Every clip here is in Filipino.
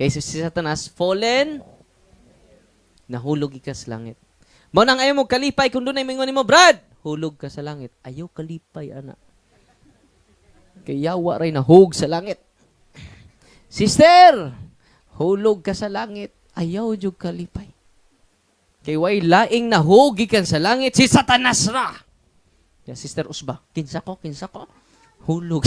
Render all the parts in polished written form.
Kaysa si Satanas, fallen, nahulog ka sa langit. Mao nang ayaw mo kalipay kung doon ay mingon mo, Brad, hulog ka sa langit. Ayaw kalipay, ana. Kaya yawa rin nahug sa langit. Sister, hulog ka sa langit. Ayaw jud kalipay. Kay way laing nahug gikan sa langit si Satanas ra. Ya Sister Usba, kinsa ko. Hulog.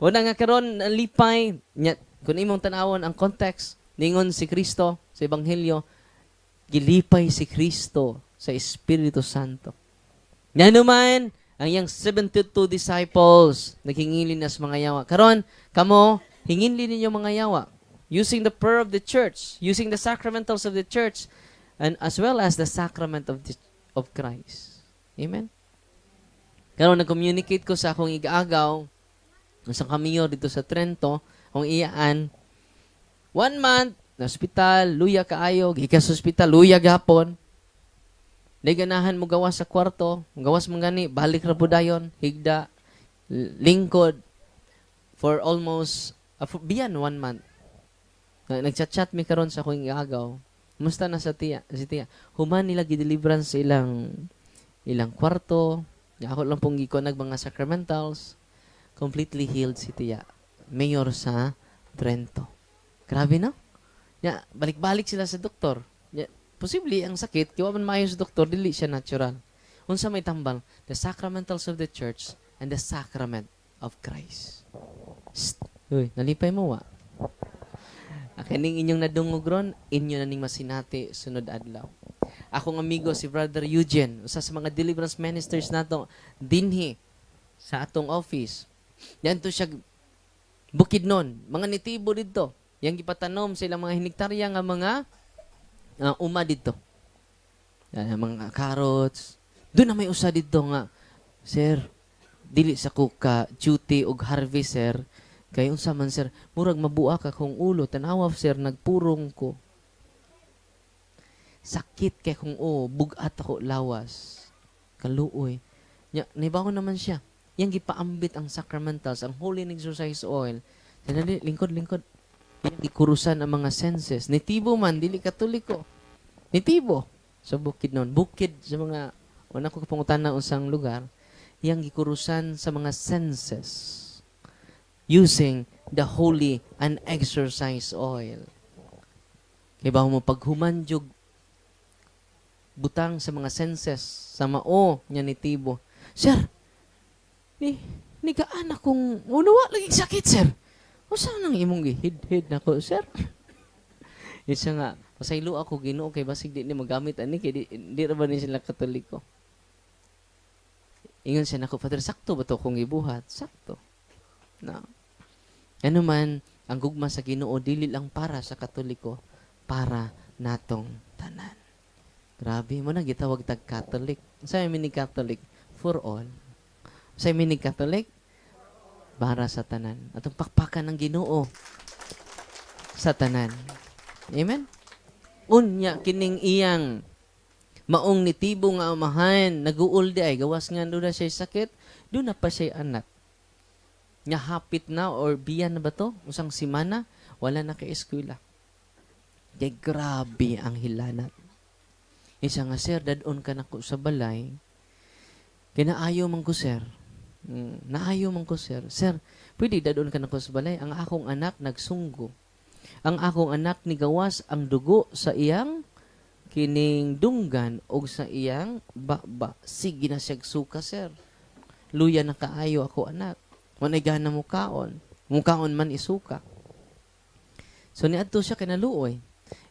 Puna nga karon lipay nya kun imong tan-awon ang context ningon si Kristo sa ebanghelyo, gilipay si Kristo sa Espiritu Santo. Nga naman ang yang 72 disciples naghingilin nas mga yawa. Karon kamo hingilin ninyo mga yawa using the prayer of the church, using the sacramentals of the church, and as well as the sacrament of Christ. Amen? Karon nag-communicate ko sa akong igaagaw sa kamiyo dito sa Trento, kung iyaan, 1 month, na hospital, luya kaayo, gikas hospital, luya gapon. Di ganahan mo gawas sa kwarto, gawas mo gani, balik ra po dayon, higda, lingkod, for almost, beyond 1 month. Nagchat-chat mi karon sa akong igaagaw. Musta na si tiya? Human nila gideliverance sa ilang kwarto. Ako lang pong gikonag mga sacramentals. Completely healed si tiya. Mayor sa Trento. Grabe no? Ya, balik-balik sila sa doktor. Ya, posible ang sakit, kiwa man maayo sa doktor, dili siya natural. Unsa may tambal? The sacramentals of the church and the sacrament of Christ. Uy, nalipay mo wa? Kining inyong nadungog ron, inyo na ning masinati sunod adlaw. Akong amigo si Brother Eugene, usa sa mga deliverance ministers nato dinhi sa atong office. Yan to siya Bukidnon, mga nitibo dito. Yang gipatanom sila mga hinigtarya nga mga uma dito. Yan, mga carrots. Doon na may usa dito nga, Sir, dili sa ko ka duty og harvest, sir. Kay unsa man sir, murag mabuak akong ulo, tanawa sir, nagpurong ko. Sakit kay kung bugat ako lawas. Kaluoy. Nibago naman siya. Yang gipaambit ang sacramentals, ang holy and exercise oil. Sanali, lingkod. Yang gikurusan ang mga senses. Nitibo man, dili katoliko. Nitibo. Sa Bukidnon. Bukid sa mga, wala ko kapungutan na usang lugar. Yang gikurusan sa mga senses. Using the holy and exercise oil. Kaya ba mo paghumanjog butang sa mga senses sa mao niya nitibo. Sir, ni kaan akong unawa lagi sakit, sir. O saan nang imong gihid-hid na ko, sir? Isa nga, pasaylo ako Ginoo kay basig di ni magamit ani kay di ra ba ni sila Katoliko. Ingon siya nako, Father, sakto ba to kung ibuhat? Sakto. Na. Ano man, ang gugma sa Ginoo dili lang para sa Katoliko, para natong tanan. Grabe mo na gitawag tag Catholic. Sa mini Catholic for all. Sa mini Catholic para sa tanan. Atong pakpakan ng Ginoo sa tanan. Amen. Unya kining iyang maong nitibo nga amahan, naguul di ay gawas nga do na siya sakit, do na pa siya anak. Nga hapit na or biyan na ba to? Usang simana, wala na kay eskwela. Kaya grabe ang hilanat. Isa nga, sir, dadon ka na ko sa balay. Kinaayo man ko, sir. Naayo man ko, sir. Sir, pwede dadon ka na ko sa balay. Ang akong anak nagsunggo. Ang akong anak ni gawas ang dugo sa iyang kining dunggan o sa iyang baba. Sige na siya suka, sir. Luya na kaayo ako, anak. Manay gana mo kaon. Mukaon man isuka. So, niadto siya kinaluoy.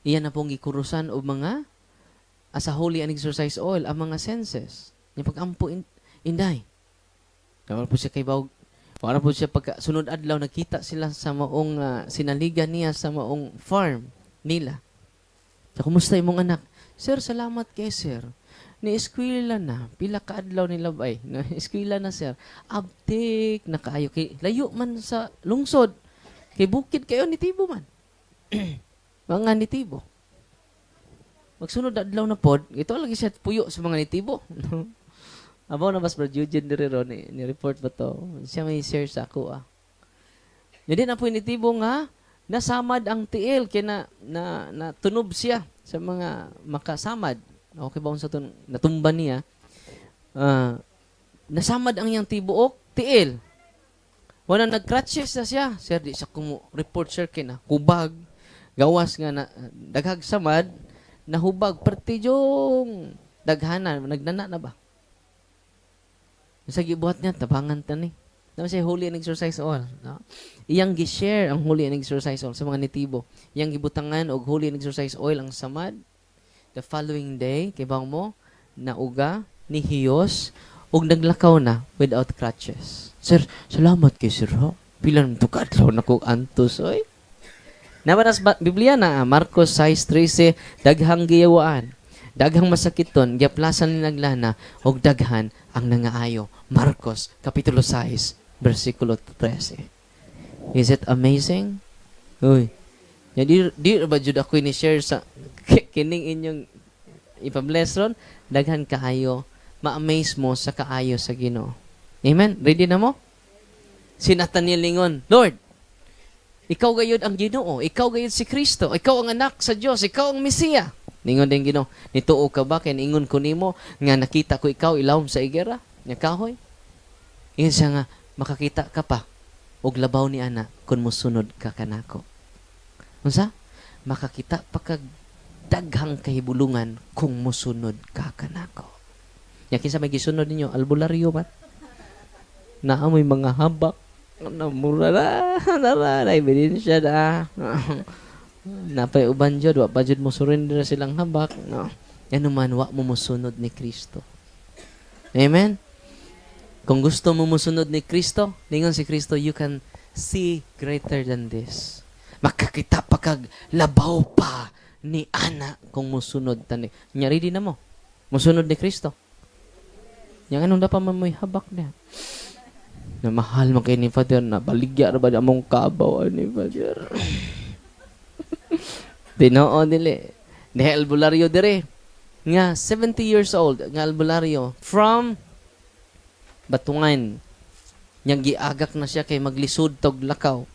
Iyan na pong gikurusan o mga sa holy and exercise oil, ang mga senses. Yung pag-ampo inday. Wala po siya kay Bawg. Wala po siya pagka sunod adlaw nakita sila sa maong sinaligan niya sa maong farm nila. So, kumusta imong anak? Sir, salamat kay sir. Ni-eskwela na. Pila ka adlaw nila ba eh. Na-eskwela na sir. Abtik na kaayo. Kay, layo man sa lungsod. Kay bukid kayo nitibo man. Mga nitibo. Magsunod adlaw na pod, ito lagi siya puyo sa mga nitibo. Abaw na mas Brad Eugene ni report ba to? Siya may share sa ako Jadi na po initibo nga nasamad ang tiil kaya na tunob siya sa mga makasamad. Okay ba sa natumba niya? Nasamad ang iyang tibuok, tiil. Wala nag-crutches na siya. Sir, di siya report sir kina hubag. Gawas nga na daghag samad, nahubag. Partijong daghanan, nagnana na ba? Sa gibuhat niya, tabangan ta ni. Naman siya Holy and Exercise Oil. No? Iyang gi-share ang Holy and Exercise Oil sa mga nitibo. Iyang gibutangan og Holy and Exercise Oil ang samad. The following day, kay bang mo, nauga, nihiyos, og naglakaw na without crutches. Sir, salamat kay sir ha. Pila nang tukadlaw na kong antos, oy. Naman Biblia na, Marcos 6:13, daghang giyawaan, daghang masakiton, giaplasan ni naglana, og daghan ang nangaayo. Marcos, Kapitulo 6, versikulo 13. Is it amazing? Uy. Ya, di ba jud ako ni-share sa kining inyong ipabless ron, daghan kaayo, ma-amaze mo sa kaayo sa Ginoo. Amen? Ready na mo? Si Nathaniel lingon, Lord, ikaw gayud ang Ginoo, ikaw gayud si Kristo, ikaw ang anak sa Dios, ikaw ang Mesiya. Ningon din Ginoo, nituo ka ba kay ingon ko nimo nga nakita ko ikaw ilawom sa igera, nya kahoy? Ingon siya nga makakita ka pa og labaw ni ana kun mosunod ka kanako. Unsa? Makakita pa kag daghang kahibulungan kung mosunod ka kanako. Nya kinsa may gisunod ninyo albularyo ba? Naamoy mga habak na mura na ebidensya na. Napay uban jud wa pa jud mo surrender silang habak, no. Yan naman wa mo mosunod ni Kristo. Amen. Kung gusto mo mosunod ni Kristo, ningon si Kristo, you can see greater than this. Makakita pa kag labaw pa ni ana kung mosunod tani. Nyari di na mo. Mosunod ni Kristo. Yang anong dapat mamoy habak niya? Na mahal man kay ni Father, na baligya ra ba among kabaw ni Father? Dinoo dili. Ni albularyo dire. Nga 70 years old nga albularyo from Batungan. Nya giagak na siya kay maglisod tog lakaw.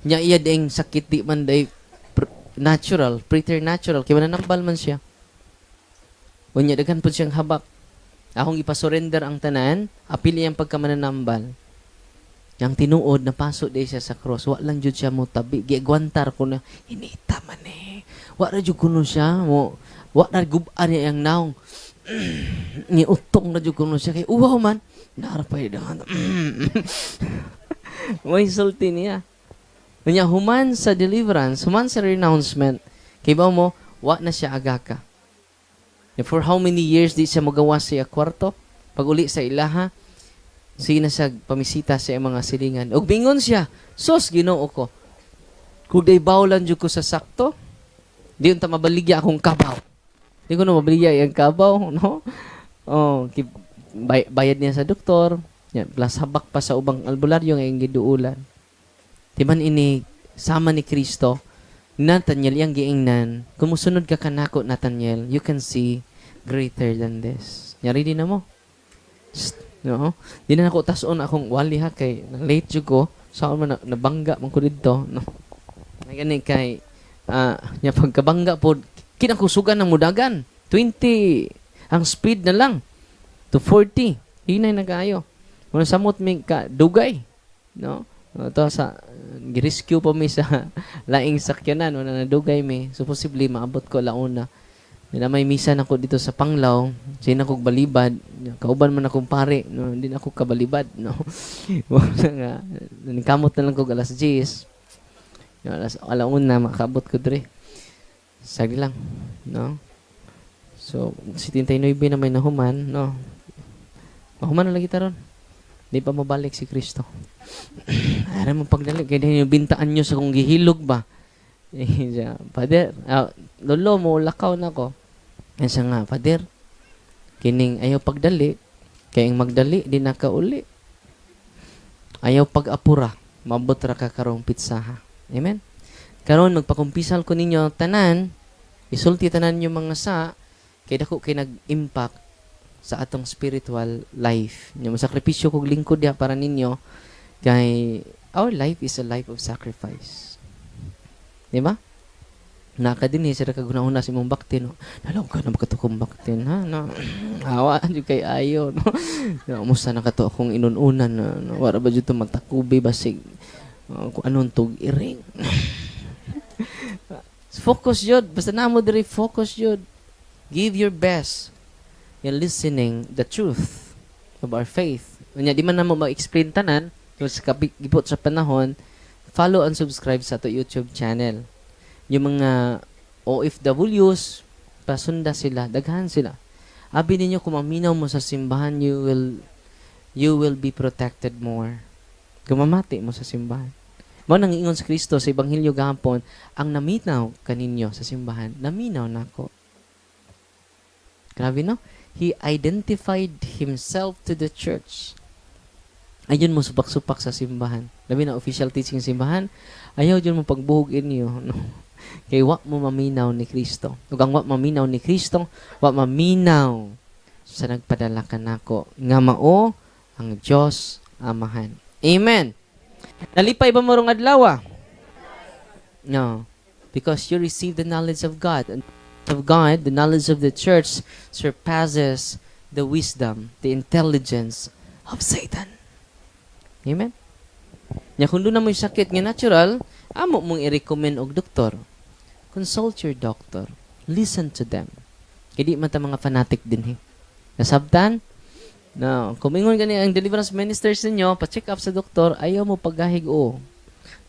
Nya iya ding sakit di man day natural, preternatural kay mananambal man siya. Unya daghan pud siyang habak. Akong ipasurrender ang tanan, apil iyang pagkamananambal. Yang tinuod na paso day siya sa cross, wa lang jud siya mo tabi, giagwantar ko na hinita man eh. Wa ra jud kuno siya mo, wa ra gub-an niya yang naong. Ni utong na jud kuno siya kay uwaw man. Narapay dahan. May sulti niya. Kanya human sa deliverance, human sa renouncement, kay ba mo, wa na siya agaka. And for how many years di siya magawa siya kwarto? Pag uli sa ilaha, sige na sa pamisita sa mga silingan. Og bingon siya, sos Ginoo ko. Kung day bawlan jud ko sa sakto, di unta mabaligya akong kabaw. Di ko na mabaligya yung kabaw, no? Oh, bayad niya sa doktor. Yan, plus habak pa sa ubang albularyo ngayong giduulan. Timan ini sama ni Kristo, Nathaniel yang giingnan, kung musunod ka kanako Nathaniel, you can see greater than this. Nyari din na mo. No? Di na ako tason akong wali ha kay late jud ko. Saan man nabangga man ko didto, no. Gani kay nya pagkabangga pod kinakusugan ng mudagan. 20 ang speed na lang to 40. Hinay na kaayo. Kung samot mi ka dugay, no? Ito sa gi-rescue pa mi sa laing sakyanan wala na dugay mi. So posible maabot ko launa. Na may misa na ko dito sa Panglao, sina kog balibad, kauban man akong pare, no, hindi na ako kabalibad, no. Wala nga, kamot na lang kog alas 10. No, alas alauna makabot ko dire. Sagli lang, no. So, 79 na may nahuman, no. Mahuman na lagi taron. Di pa mabalik si Kristo. Ara mo pagdali kay yung bintaan nyo sa kung gihilog ba. Father, lolo mo lakaw na ko. Yan siya nga, Father, kining ayaw pagdali, kayang magdali, di nakauli. Ayaw pag-apura, mabot ra ka karong pitsaha. Amen? Karon magpakumpisal ko ninyo, tanan, isulti tanan yung mga sa, kay dako kay nag-impact sa atong spiritual life. Yung sakripisyo kog lingkod ya para ninyo, kay Our life is a life of sacrifice. Di ba? Naka din sila kagunahon na si mong baktin. No? Nalaw ka na makatukong baktin, ha? No? Awa, di kay ayo. No? Musta na kato akong inununan. No? Wala ba dito matakubi, basig. Kung anong tug iring. Focus yun. Basta na mo diri, focus yun. Give your best in listening the truth of our faith. Kanya, di man na mo ma-explain tanan, kung sa gipot sa panahon, follow and subscribe sa to YouTube channel. Yung mga OFWs, pasunda sila, daghan sila. Abi ninyo, kung maminaw mo sa simbahan, you will be protected more. Kung mamati mo sa simbahan. Mao nang ingon sa Kristo sa Ebanghelyo gahapon, ang naminaw kaninyo sa simbahan, naminaw nako. Grabe no? He identified himself to the church. Ayun mo supak-supak sa simbahan. Labi na official teaching sa simbahan, ayaw dyan mo pagbuhog inyo. No? Kaya wak mo maminaw ni Kristo. Ug ang wak maminaw ni Kristo, wak maminaw sa nagpadala kanako. Nga mao ang Dios Amahan. Amen. Nalipay ba mo rong adlaw? No. Because you receive the knowledge of God. And of God, the knowledge of the church surpasses the wisdom, the intelligence of Satan. Amen? Nya kung doon na mo'y sakit nga natural, amo mong i-recommend og doktor. Consult your doctor. Listen to them. Kaya di man ta mga fanatic din. Nasabtan? No. Kung ingon gani ang deliverance ministers ninyo, pa-check up sa doktor, ayaw mo paghahig o.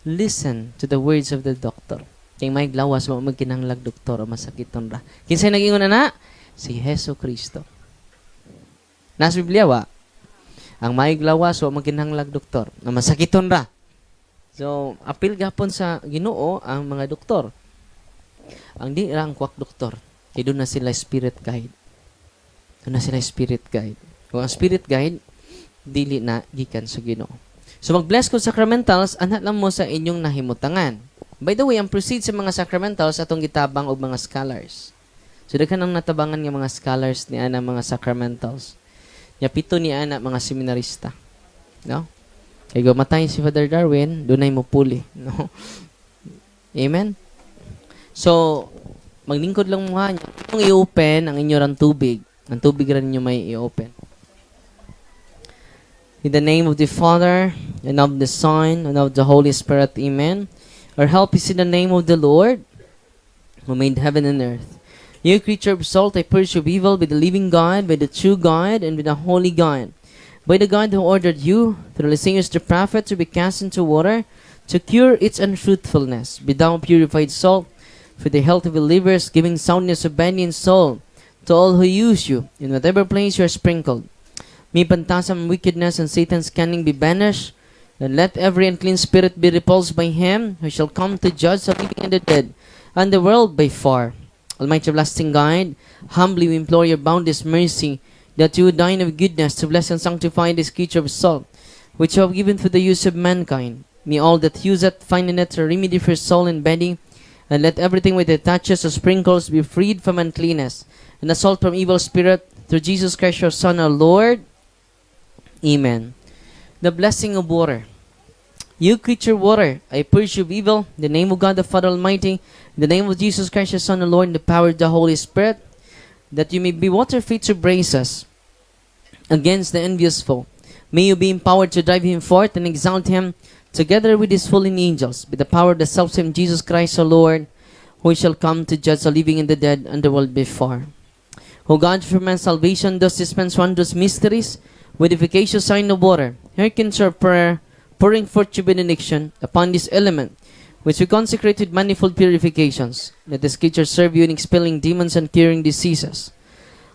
Listen to the words of the doctor. Kaya may glawas mo magkinanglag doktor o masakiton ra. Kinsay nag-ingon na? Si Hesus Kristo. Nasa Biblia wa? Ang may glawas o magkinanglag doktor na masakiton ra. So, apil gapon sa Ginoo ang mga doktor. Ang di ra ang kwak doktor. Kaya doon na sila spirit guide. Doon na sila spirit guide. Kung ang spirit guide, dili na gikan sa Ginoo. So mag-bless ko sacramentals, anhat lang mo sa inyong nahimutangan. By the way, ang proceed sa mga sacramentals atong gitabang og mga scholars. So daghan ang natabangan nga mga scholars ni ana mga sacramentals. Nya pito ni ana mga seminarista. No? Kay gamatay si Father Darwin, dunay mo puli, no? Amen. So maglingkod lang mo ha. Kung i-open ang inyo rang tubig, ang tubig rin niyo may i-open. In the name of the Father, and of the Son, and of the Holy Spirit. Amen. Our help is in the name of the Lord, who made heaven and earth. You creature of salt, I purge you of evil by the living God, by the true God, and by the holy God. By the God who ordered you, through the singers the prophets, to be cast into water, to cure its unfruitfulness. Be thou purified salt, for the health of believers, giving soundness of body and soul, to all who use you, in whatever place you are sprinkled. May pantasam wickedness and Satan's cunning be banished, and let every unclean spirit be repulsed by him who shall come to judge the living and the dead, and the world by far. Almighty everlasting God, humbly we implore your boundless mercy, that you would dine of goodness to bless and sanctify this creature of salt, which you have given for the use of mankind. May all that use it find in it a remedy for soul and body, and let everything which it touches or sprinkles be freed from uncleanness, and assault from evil spirit, through Jesus Christ your Son, our Lord. Amen. The blessing of water. You creature water, I purge you of evil, in the name of God the Father Almighty, in the name of Jesus Christ your Son, the Lord, in the power of the Holy Spirit, that you may be water fit to brace us against the envious foe. May you be empowered to drive him forth and exalt him, together with his fallen angels, by the power of the selfsame Jesus Christ our Lord, who shall come to judge the living and the dead, and the world before. O God, for man's salvation, does dispense wondrous mysteries, with efficacious sign of water, hearken to our prayer, pouring forth your benediction upon this element, which we consecrate with manifold purifications. Let this creature serve you in expelling demons and curing diseases.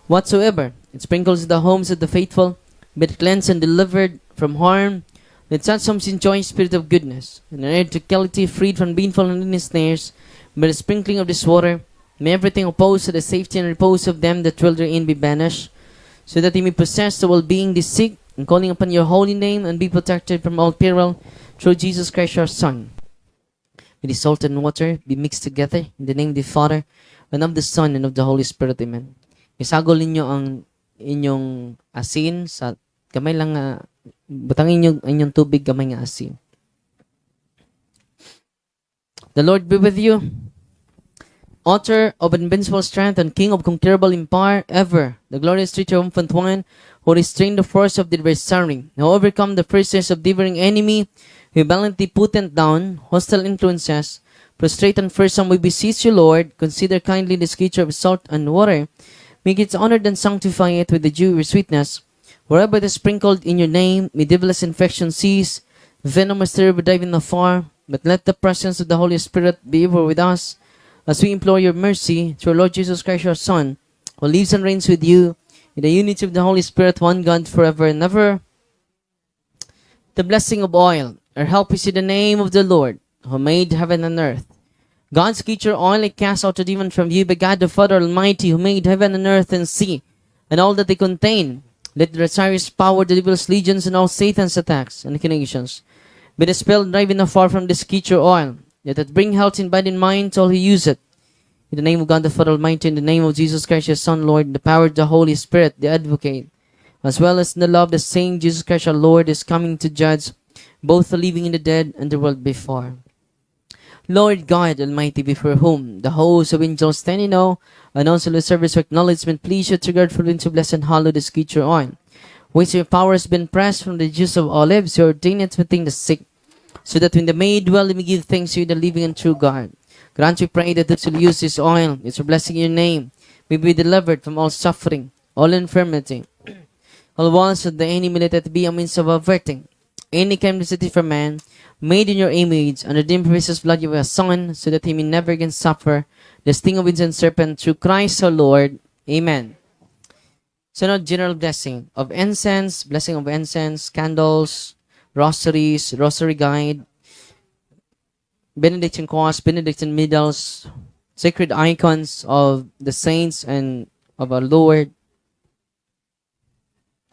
Whatsoever it sprinkles the homes of the faithful, be it cleansed and delivered from harm. Let such homes enjoy spirit of goodness, and an electricality freed from baneful and endless snares. By the sprinkling of this water, may everything opposed to the safety and repose of them that dwell therein be banished, so that he may possess the well-being the sick, and calling upon your holy name, and be protected from all peril, through Jesus Christ your Son. May the salt and water be mixed together, in the name of the Father, and of the Son, and of the Holy Spirit. Amen. Isagol ninyo ang inyong asin sa kamay lang butangin niyo ang inyong tubig, kamay nga asin. The Lord be with you. Author of invincible strength and King of conquerable empire ever, the glorious triumphant one, who restrained the force of the adversary, who overcome the fierceness of devouring enemy, who valiantly put down hostile influences, prostrate and fearsome, we beseech you, Lord, consider kindly this creature of salt and water, make it honored and sanctify it with the due your sweetness. Wherever it is sprinkled in your name, may devilous infection cease, venomous terror dive in afar, but let the presence of the Holy Spirit be ever with us, as we implore your mercy through our Lord Jesus Christ, your Son, who lives and reigns with you in the unity of the Holy Spirit, one God, forever and ever. The blessing of oil. Our help is in the name of the Lord, who made heaven and earth. God's creature oil, I cast out a demon from you, by God the Father Almighty, who made heaven and earth and sea, and all that they contain. Let the Osiris power, the devil's legions, and all Satan's attacks and inclinations be dispelled, driving afar from this creature oil. Let it bring health in body and mind to all who use it. In the name of God the Father Almighty, in the name of Jesus Christ, your Son, Lord, in the power of the Holy Spirit, the Advocate, as well as in the love of the same Jesus Christ, our Lord, is coming to judge both the living and the dead and the world before. Lord God Almighty, before whom the hosts of angels stand in awe, and also the service of acknowledgement, please you to guard for to bless and hallow this creature on, which your power has been pressed from the juice of olives, you ordain it within the sick, so that when the may dwell, we give thanks to you, the living and true God. Grant, we pray, that those who use this oil, it's a blessing in your name, may be delivered from all suffering, all infirmity, all wants of the enemy, let it be a means of averting any calamity for man, made in your image, under the precious blood of your Son, so that he may never again suffer the sting of winds and serpent, through Christ our Lord. Amen. So now, general blessing of incense, candles, rosaries, rosary guide, benediction cross, benediction medals, sacred icons of the saints and of our Lord,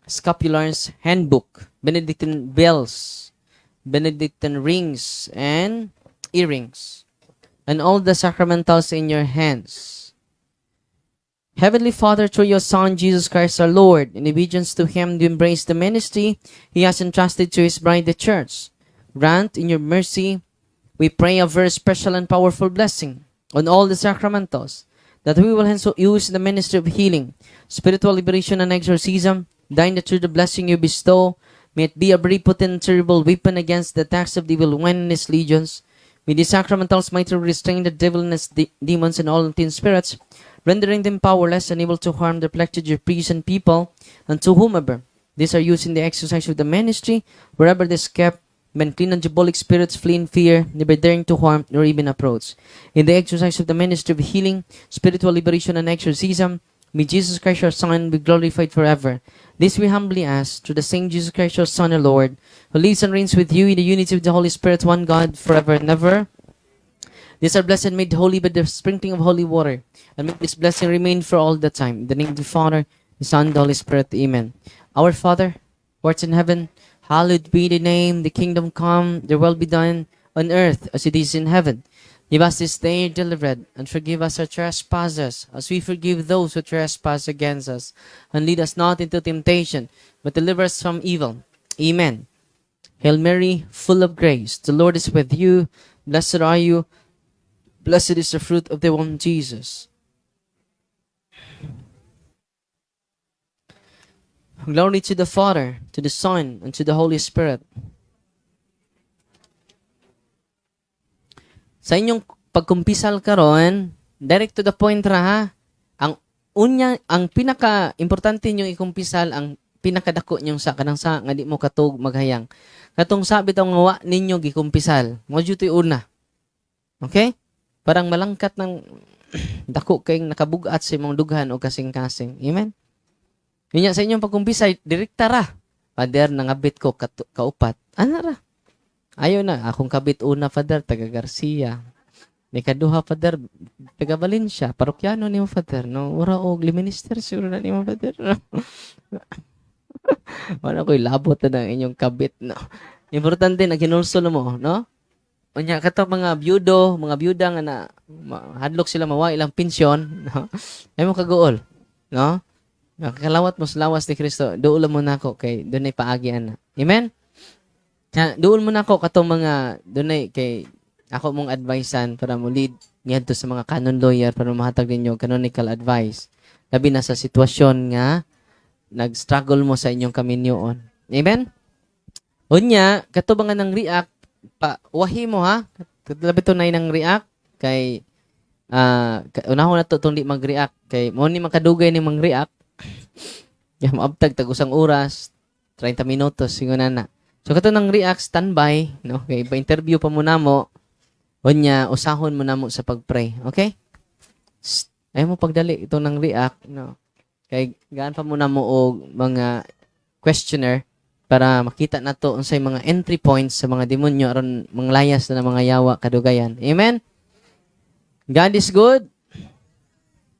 scapulars, handbook, Benedictine bells, Benedictine rings and earrings, and all the sacramentals in your hands. Heavenly Father, through your Son, Jesus Christ our Lord, in obedience to him to embrace the ministry he has entrusted to his bride, the church, grant in your mercy, we pray, a very special and powerful blessing on all the sacramentals, that we will hence use the ministry of healing, spiritual liberation, and exorcism, thine that through the blessing you bestow, may it be a very potent, terrible weapon against the attacks of the evil one and his legions. May these sacramentals mightily restrain the devil and his demons and all unclean spirits, rendering them powerless and able to harm the elected your priests and people, and to whomever these are used in the exercise of the ministry, wherever they is kept, men clean and diabolic spirits flee in fear, never daring to harm nor even approach. In the exercise of the ministry of healing, spiritual liberation, and exorcism, may Jesus Christ your Son be glorified forever. This we humbly ask through the same Jesus Christ your Son, our Lord, who lives and reigns with you in the unity of the Holy Spirit, one God, forever and ever. These are blessed and made holy by the sprinkling of holy water, and may this blessing remain for all the time. In the name of the Father, the Son, and the Holy Spirit. Amen. Our Father, who art in heaven, hallowed be thy name. The kingdom come, their will be done on earth as it is in heaven. Give us this day our daily bread, and forgive us our trespasses, as we forgive those who trespass against us. And lead us not into temptation, but deliver us from evil. Amen. Hail Mary, full of grace, the Lord is with you. Blessed are you. Blessed is the fruit of the womb, Jesus. Glory to the Father, to the Son, and to the Holy Spirit. Sa inyong pagkumpisal karon, direct to the point ra ha. Ang pinaka-importante niyo ikumpisal, ang pinakadako niyo sa kanang sa nga di mo katug maghayang. Katong sabi taw nga wa ninyo gikumpisal. Mo jud una. Okay? Parang malangkat ng dako kay nakabugat sa imong dughan o kasing-kasing. Amen. Yun sa inyong pagkumpisal, direkta ra. Father, nangabit ko kaupat. Ana ra. Ayaw na, akong kabit una, Father, taga Garcia. May kaduha, Father, taga Valencia. Parokyano ni mo, Father. No? Ura og liminister, siguro na ni mo, Father. No? Wala ko'y labot na ng inyong kabit. No? Importante na kinulsol mo, no? Unya, kato mga byudo, mga byuda nga na hadlok sila mawa ilang pensyon, no? Ay mo kagool, no? Nakalawat mo sa lawas ni Kristo, doon mo na ako kay doon ay paagian na. Amen? Doon mo na ako katong mga doon ay kay ako mong advisean para mo lead ngadto sa mga canon lawyer para mahatag ninyo canonical advice. Labi na sa sitwasyon nga nag-struggle mo sa inyong kaminyoon. Amen? Unya, katubangan ng react, wahi mo ha. Labi to na ng react kay unahon na to itong di mag-react kay mo ni makadugay ni mag-react. Yung maabtag tag usang oras, 30 minutos singo na. So kato ng react standby, no? Kay ipa-interview pa mo namo. Unya, usahon mo namo sa pag-pray. Okay? Ayaw mo pagdali ito ng react, no? Kay gaan pa mo namo og mga questionnaire para makita nato unsay mga entry points sa mga demonyo aron manglayas na mga yawa kadugayan. Amen? God is good.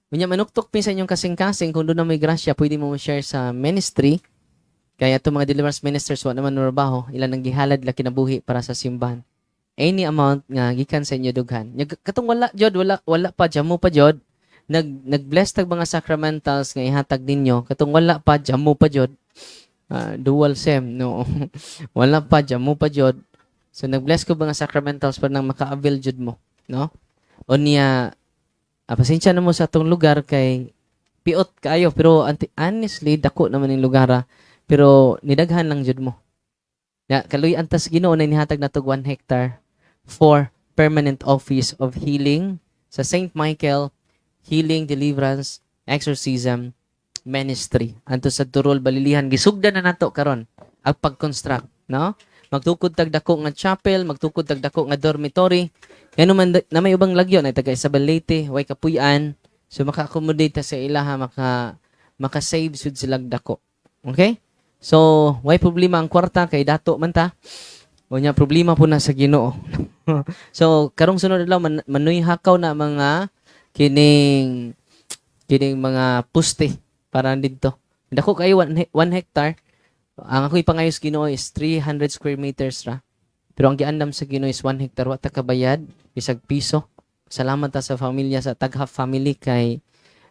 Unya manuktok pin sa inyong kasing-kasing kung doon na may grasya, pwede mo share sa ministry. Kaya itong mga deliverance ministers, wala naman trabaho, ilan ang gihalad la kinabuhi para sa simbahan. Any amount nga gikan sa inyo dughan. Katong wala jud, wala pa jamo pa jud. Nag-bless tag mga sacramentals nga ihatag ninyo. Katong wala pa jamo pa jud. Dual sem, no. Wala pa jamo pa jud. So nag-bless ko mga sacramentals para nang maka-avail jud mo, no? Unya pasensya na mo sa atong lugar kay piot kaayo pero honestly dako naman ning lugar pero nidaghan lang jud mo. Ya kaluy antas Ginoo na nihatag natog 1 hectare for permanent office of healing sa St. Michael Healing, Deliverance, Exorcism Ministry. Anto sa Turol, Balilihan, gisugdan na nato karon ang pag-construct, no? Magtukod tag dako nga chapel, magtukod tag dako nga dormitory. Ngano man na may ubang lagyo na taga Isabel Leyte, way kapuy-an. So maka-accommodate sa ilaha, maka-save sud sila dako. Okay? So, way problema ang kwarta kay dato man ta. O nya problema po na sa Ginoo. So, karong sunod adlaw manoy hakaw na mga kining mga puste para dito. Dako kay 1 hectare. Ang ako'y pangayos Ginoo is 300 square meters ra. Pero ang giandam sa Ginoo is 1 hectare wa ta kabayad bisag piso. Salamat ta sa pamilya sa Tagha family kay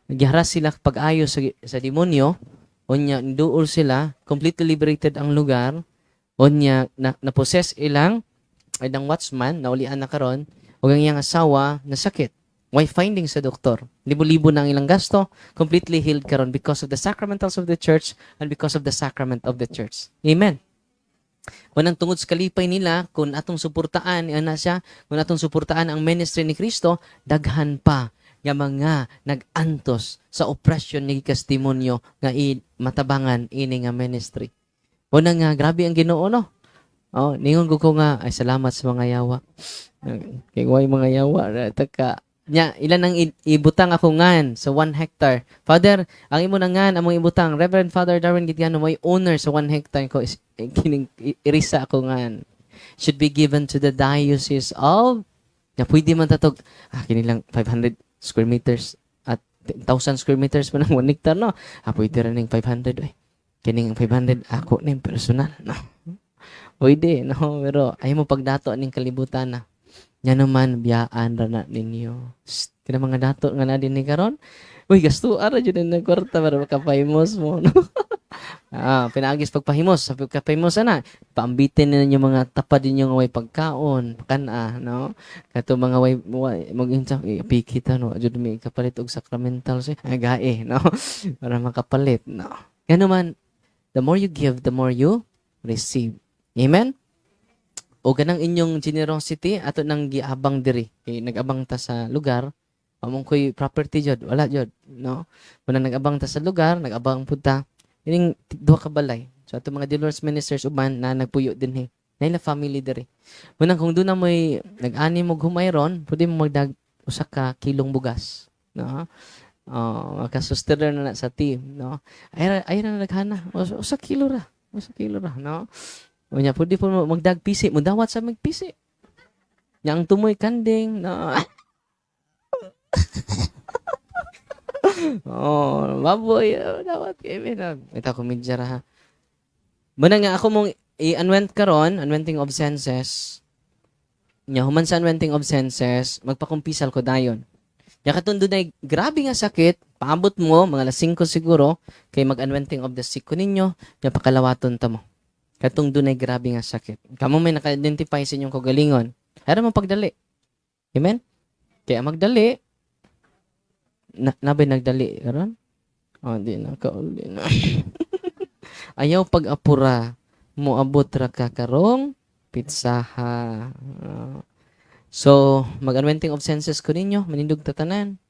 giharas sila pag-ayo sa demonyo. Onya duol sila, completely liberated ang lugar. Onya na-possess ilang ay ng watchman naulian na karon ug ang iyang asawa na sakit. Why finding sa doktor? Libo-libo na ang ilang gasto, completely healed karon because of the sacramentals of the church and because of the sacrament of the church. Amen. Kunang tungod sa kalipay nila, kung atong suportaan, kung atong suportaan ang ministry ni Kristo, daghan pa nga mga nag-antos sa opresyon ni demonyo nga matabangan ini nga ministry. Una nga, grabe ang Ginoo, no? Oh, ningon ko nga, ay salamat sa mga yawa. Kaya way mga yawa, nya, ilan ang ibutang ako ngan sa 1 hectare. Father, ang imo na ngan among ibutang. Reverend Father Darwin Gitiano, may owner sa 1 hectare ko. Kining irisa ako ngan. Should be given to the diocese of, na pwede man tatog, kinilang 500 square meters at 1,000 square meters pa ng 1 hectare, no? Pwede rin ng 500, eh. Kining 500, ako na yung personal, no? Pwede, no? Pero ayaw mo pagdato aning kalibutan na. Yan naman, biyaan ra na ninyo. Kaya mga dato nga na din ni karon. Uy, gasto, ara dyan na kwarta para makapahimos mo, no? Pinagis pagpahimos. Sa pagkapahimos, paambitin na ninyo mga tapad ninyo nga way pagkaon, pakana, no? Kato mga way mag-insa, pikita, no? Diyan may kapalit og sacramental, gae, no? Para makapalit, no? Yan naman, the more you give, the more you receive. Amen? O ganang inyong generosity ato nang giabang diri kay nagabang ta sa lugar among koy property jud wala jud no muna nagabang ta sa lugar nagabang pud ta ining duha ka balay so ato mga deliverance ministers uban na nagpuyo dinhi naila family diri muna kung doon na moy nag-ani mo humayron pwede mo magdag usa ka kilong bugas no makasuster na sa team no ay na naghana usa kilo ra no. Unya pwede po magdagpisi, mo dawat sa magpisi. Yang tumoy kanding na baboy dawat kay na. Ita ko medya ra ha. Muna nga ako mong i-unwent karon, unwenting of senses. Nya human sa unwenting of senses, magpakumpisal ko dayon. Nya katundo na grabe nga sakit, paabot mo mga alas 5 siguro kay mag-unwenting of the sick ko ninyo, nya pakalawaton ta mo. Katong dunay grabe nga sakit. Kamo may naka-identify sa inyong kagalingon. Ara mo pagdali. Amen? Kaya magdali. Nabay nagdali karon? Oh, di na kauli na. Ayaw pag-apura. Moabot ra ka karong pitsaha. So, mag-anointing of senses ko ninyo. Manindog tatanan.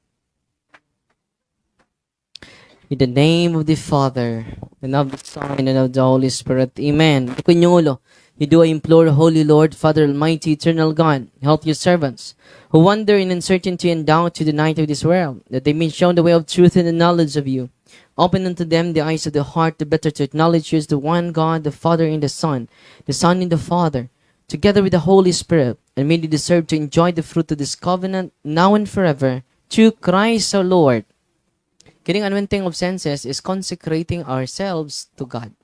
In the name of the Father, and of the Son, and of the Holy Spirit. Amen. Kunyulo, you do I implore, Holy Lord, Father Almighty, Eternal God, help your servants, who wander in uncertainty and doubt to the night of this world, that they may show the way of truth and the knowledge of you. Open unto them the eyes of the heart, the better to acknowledge you as the one God, the Father and the Son in the Father, together with the Holy Spirit, and may they deserve to enjoy the fruit of this covenant, now and forever, through Christ our Lord. Kining anointing of senses is consecrating ourselves to God.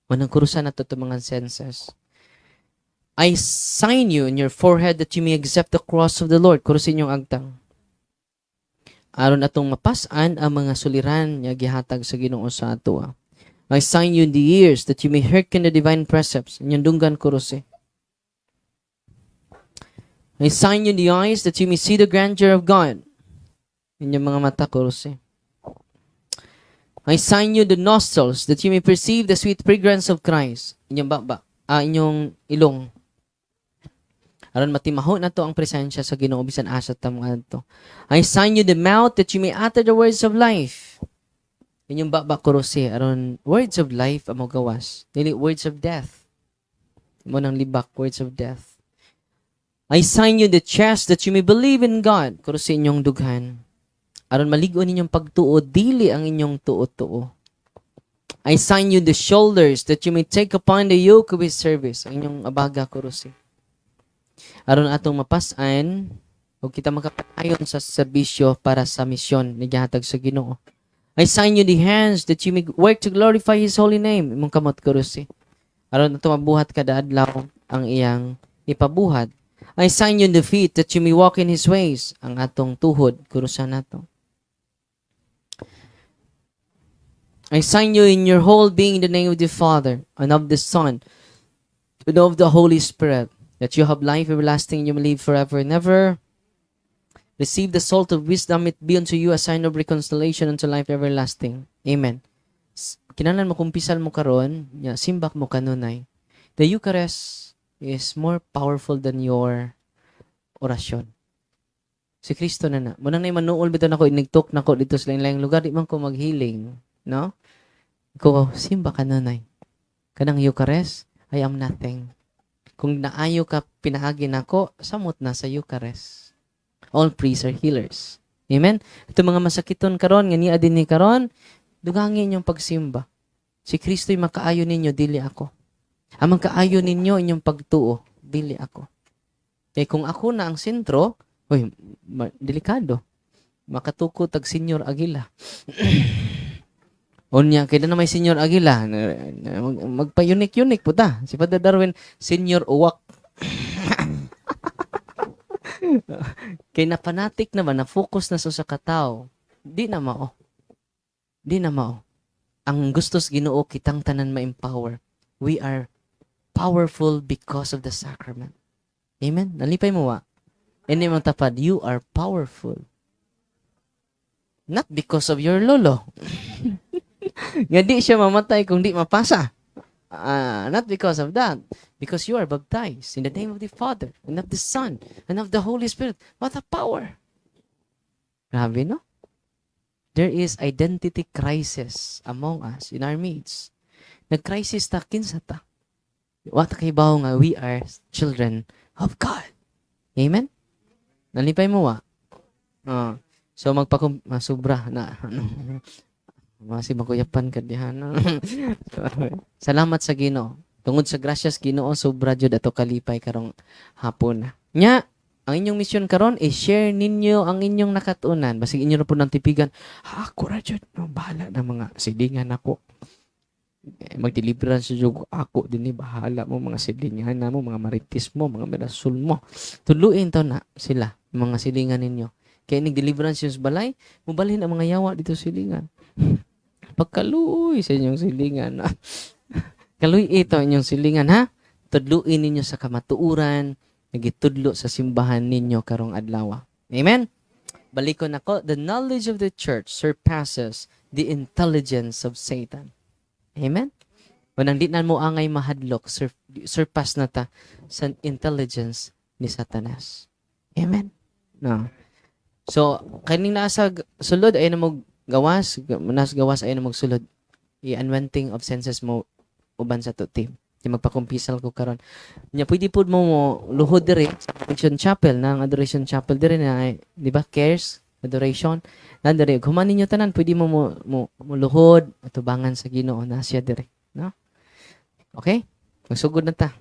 Manang kurusan na to mga senses. I sign you in your forehead that you may accept the cross of the Lord. Kurusin yung agtang. Aron atong mapasan ang mga suliran niya gihatag sa Ginoo sa ato. I sign you in the ears that you may hearken the divine precepts. Inyong dunggan kurusi. I sign you in the eyes that you may see the grandeur of God. Inyong mga mata kurusi. I sign you the nostrils that you may perceive the sweet fragrance of Christ. Inyong ilong. Aron matimaho na to ang presensya sa Ginoo bisan asa ta mga to. I sign you the mouth that you may utter the words of life. Inyong kurusi aron words of life amo gawas. Dili words of death. Mo nang libak words of death. I sign you the chest that you may believe in God. Kurusi inyong dughan. Aron maligo ninyong pagtuo, dili ang inyong tuo-tuo. I sign you the shoulders that you may take upon the yoke of His service. Ang inyong abaga kurusi. Aron atong mapasan, o kita makapatayon sa serbisyo para sa misyon na gihatag sa Ginoo. I sign you the hands that you may work to glorify His holy name. Imong kamot kurusi. Aron atong mabuhat kada adlaw ang iyang ipabuhat. I sign you the feet that you may walk in His ways. Ang atong tuhod, kurusan nato. I sign you in your whole being in the name of the Father, and of the Son, and of the Holy Spirit, that you have life everlasting, and you may live forever and ever. Receive the salt of wisdom, it be unto you a sign of reconciliation unto life everlasting. Amen. Kinahanglan mo kumpisal mo karon, simbak mo kanunay. The Eucharist is more powerful than your orasyon. Si Kristo na. Munang na manuol bitaw nako inigtok nako dito sa lain-laing lugar, di man ko maghealing. No? Ko simba ka nanay. Kanang Eucharist, I am nothing. Kung naayo ka pinahagi nako, samot na sa Eucharist. All priests are healers. Amen? Ito mga masakiton karon, nga niya din ni karon, dugangin yung pagsimba. Si Kristo'y makaayo ninyo, dili ako. Ang makaayo ninyo, inyong pagtuo, dili ako. Kaya kung ako na ang sentro, delikado. Makatuko tag Senyor Aguila. Unya, kaya na may Senyor Aguila. Magpa-unique-unique po ta. Si Father Darwin, Senyor Uwak. Kaya na fanatic naman, na-focus na sa katao. Di na mao. Di na mao. Ang gustos Ginoo, kitang tanan ma-empower. We are powerful because of the sacrament. Amen? Nalipay mo wa? Hindi mo tapad, you are powerful. Not because of your lolo. Nga di siya mamatay kung di mapasa. Not because of that. Because you are baptized in the name of the Father, and of the Son, and of the Holy Spirit. What a power! Grabe, no? There is identity crisis among us, in our midst. Nag-crisis ta, kinsa ta. What kaibaw nga, we are children of God. Amen? Nalipay mo wa? So, sobra na. Masi makuyapan ka dihan. Salamat sa Ginoo. Tungod sa grasyas Ginoo, sobra jud ato kalipay karong hapon. Nya, ang inyong misyon karon is share ninyo ang inyong nakatunan. Basig inyo na po ng tipigan, ako ra jud, bahala na mga silingan ako. Magdeliverance jud ako dinhi, bahala mo mga silingan na mo, mga maritis mo, mga mirasul mo. Tuluin to na sila, mga silingan ninyo. Kaya nag-deliverance yung balay, mubalhin ang mga yawa dito silingan. Pagkaluoy sa inyong silingan. Kaluoy ito inyong silingan, ha? Tudluin ninyo sa kamatuuran, nagitudlo sa simbahan ninyo karong adlaw. Amen. Balikon ako, the knowledge of the church surpasses the intelligence of Satan. Amen. Wanang di na mo angay mahadlok, surpass na ta sa intelligence ni Satanas. Amen. No. So, kaning nasa sulod ay na mo gawas, nas gawas ay na mo sulod. I-anointing of senses mo uban sa to team. Di magpakumpisal ko karon. Nya pwede pud mo luhod diri sa Adoration Chapel, nang Adoration Chapel diri na, di ba? Cares, adoration. Nandiri, human ninyo tanan, pwede mo luhod, atubangan sa Ginoo na siya diri, no? Okay? Magsugod na ta.